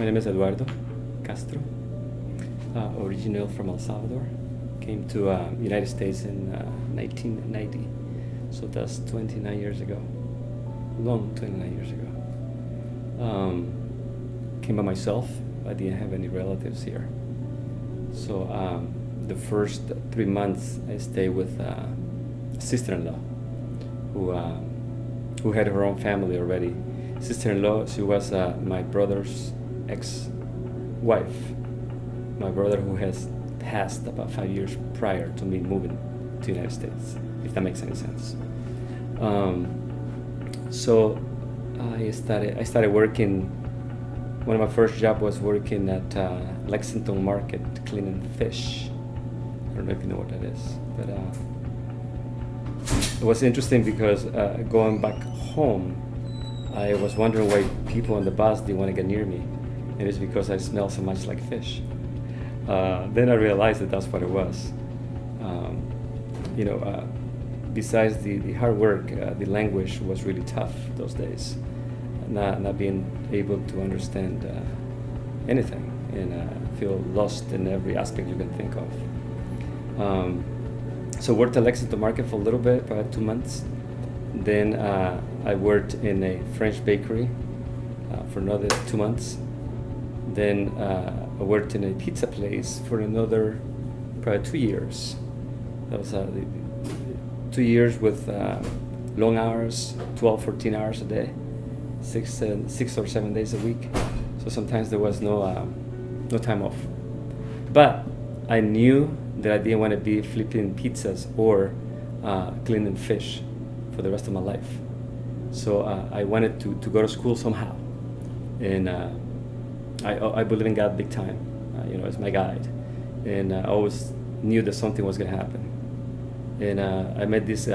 My name is Eduardo Castro, original from El Salvador. Came to United States in 1990, so that's 29 years ago. Long 29 years ago. Came by myself. I didn't have any relatives here. So the first 3 months I stayed with a sister-in-law who had her own family already. Sister-in-law, she was my brother's ex-wife. My brother, who has passed about 5 years prior to me moving to the United States, if that makes any sense. So I started working. One of my first jobs was working at Lexington Market cleaning fish. I don't know if you know what that is, but it was interesting because going back home, I was wondering why people on the bus didn't want to get near me, and it's because I smell so much like fish. Then I realized that that's what it was. Besides the hard work, the language was really tough those days. Not being able to understand anything and feel lost in every aspect you can think of. So worked at Lexington Market for a little bit, about 2 months. Then I worked in a French bakery for another 2 months. Then I worked in a pizza place for another probably 2 years. That was 2 years with long hours, 12, 14 hours a day, 6 or 7 days a week. So sometimes there was no time off. But I knew that I didn't want to be flipping pizzas or cleaning fish for the rest of my life. So I wanted to go to school somehow. And I believe in God big time, as my guide. And I always knew that something was going to happen. And I met these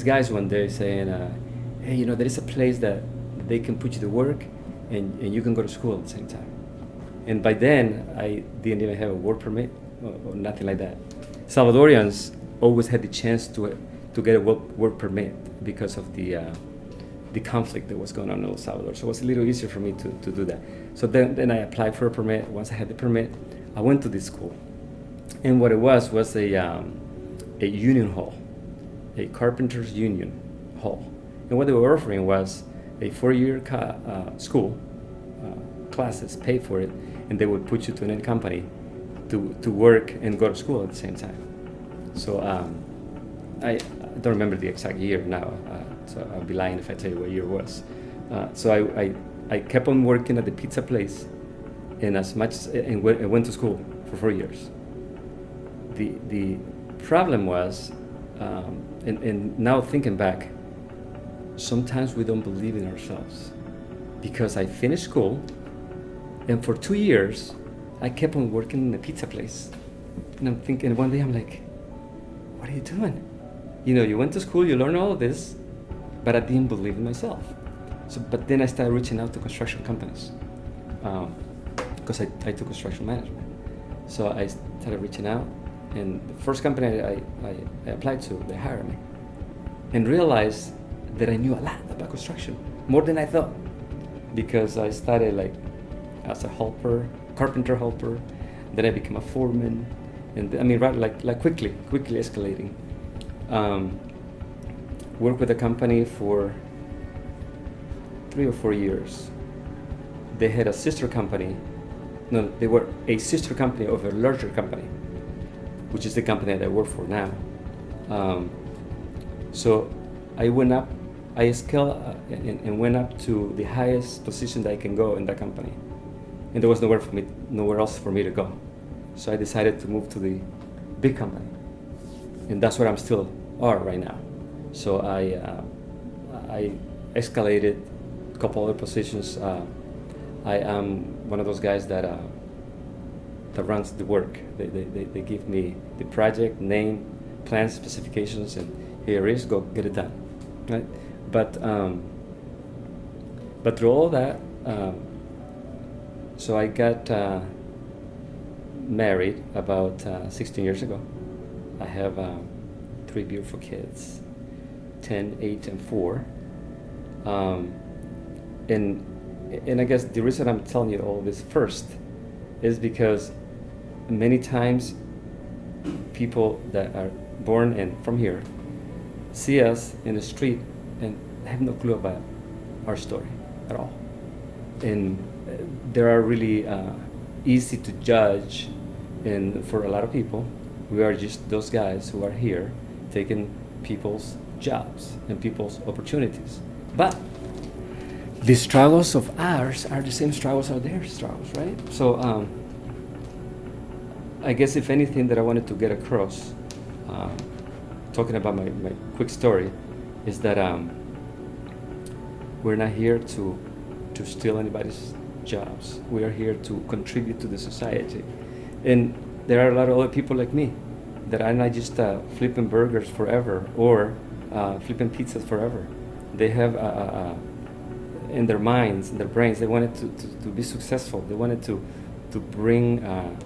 guys one day saying, hey, there is a place that they can put you to work and you can go to school at the same time. And by then, I didn't even have a work permit or nothing like that. Salvadorians always had the chance to get a work permit because of the conflict that was going on in El Salvador. So it was a little easier for me to do that. So then I applied for a permit. Once I had the permit, I went to this school. And what it was a union hall, a carpenter's union hall. And what they were offering was a 4-year school, classes, pay for it, and they would put you to an end company to work and go to school at the same time. So I don't remember the exact year now, so I'll be lying if I tell you what year it was. So I kept on working at the pizza place, and I went to school for 4 years. The problem was, and now thinking back, sometimes we don't believe in ourselves, because I finished school, and for 2 years I kept on working in the pizza place. And I'm thinking, one day I'm like, what are you doing? You went to school, you learned all of this, but I didn't believe in myself. But then I started reaching out to construction companies, because I took construction management. So I started reaching out, and the first company I applied to, they hired me, and realized that I knew a lot about construction, more than I thought, because I started as a helper, carpenter helper, then I became a foreman, and quickly escalating. Worked with a company for 3 or 4 years. They had a sister company. No, they were a sister company of a larger company, which is the company that I work for now. So I went up, I scaled and went up to the highest position that I can go in that company. And there was nowhere else for me to go. So I decided to move to the big company. And that's where I'm still are right now. So I escalated a couple other positions. I am one of those guys that runs the work. They give me the project, name, plans, specifications, and here it is, go get it done, right? But through all that, so I got married about 16 years ago. I have 3 beautiful kids, 10, 8, and 4. And and I guess the reason I'm telling you all this first is because many times people that are born and from here see us in the street and have no clue about our story at all. And they are really easy to judge, and for a lot of people, we are just those guys who are here taking people's jobs and people's opportunities. But the struggles of ours are the same struggles as their struggles, right? So I guess if anything that I wanted to get across, talking about my quick story, is that we're not here to steal anybody's jobs. We are here to contribute to the society. And there are a lot of other people like me that are not just flipping burgers forever or flipping pizzas forever. They have in their minds, in their brains, they wanted to be successful. They wanted to bring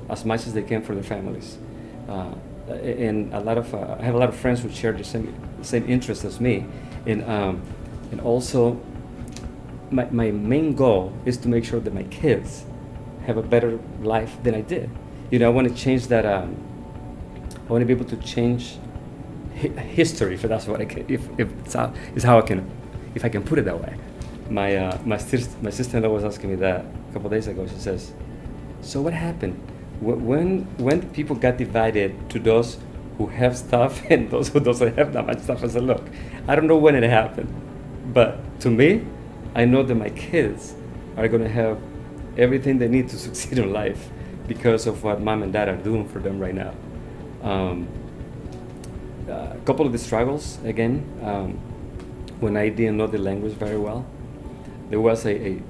as much as they can for their families. And a lot of I have a lot of friends who share the same interests as me. And also, my main goal is to make sure that my kids have a better life than I did. I want to change that. I want to be able to change history, if that's what I can, if I can put it that way. My sister-in-law was asking me that a couple of days ago. She says, "So what happened when people got divided to those who have stuff and those who don't have that much stuff?" I said, "Look, I don't know when it happened, but to me, I know that my kids are going to have everything they need to succeed in life because of what mom and dad are doing for them right now." A couple of the struggles, again, when I didn't know the language very well, there was a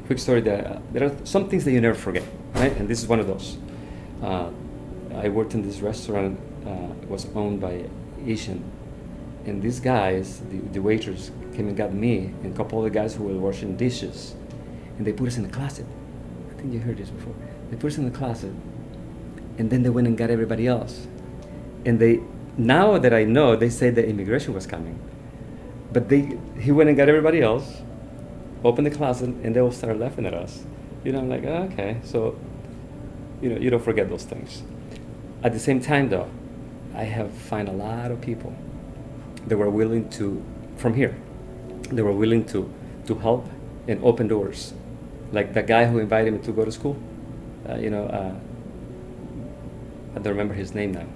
quick story that there are some things that you never forget, right? And this is one of those. I worked in this restaurant, it was owned by Asian, and these guys, the waiters, came and got me and a couple of the guys who were washing dishes, and they put us in the closet. I think you heard this before. They put us in the closet, and then they went and got everybody else. And now that I know, they said that immigration was coming, but he went and got everybody else, opened the closet, and they all started laughing at us. I'm like, oh, okay, so you don't forget those things. At the same time, though, I have found a lot of people that were willing to, from here, they were willing to help and open doors. Like the guy who invited me to go to school. I don't remember his name now,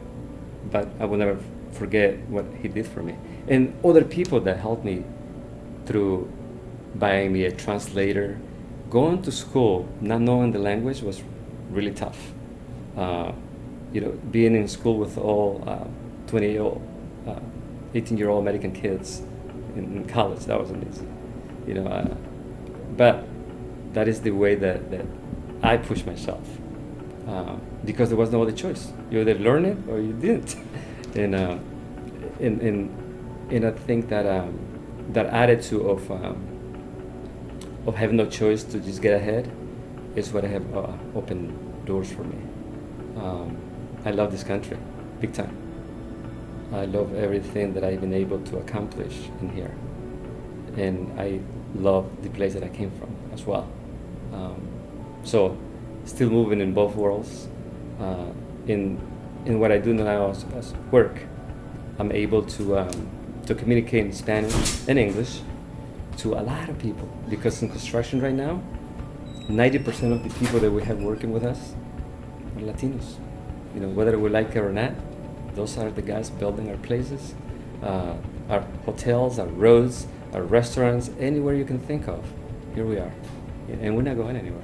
but I will never forget what he did for me. And other people that helped me through buying me a translator. Going to school, not knowing the language was really tough. Being in school with all 20-year-old, 18-year-old American kids in college, that wasn't easy. But that is the way that I push myself, because there was no other choice. You either learn it or you didn't. And I think that that attitude of having no choice to just get ahead is what have opened doors for me. I love this country, big time. I love everything that I've been able to accomplish in here. And I love the place that I came from as well. So still moving in both worlds. In what I do now as work, I'm able to communicate in Spanish and English to a lot of people, because in construction right now, 90% of the people that we have working with us are Latinos. Whether we like it or not, those are the guys building our places, our hotels, our roads, our restaurants, anywhere you can think of. Here we are, and we're not going anywhere.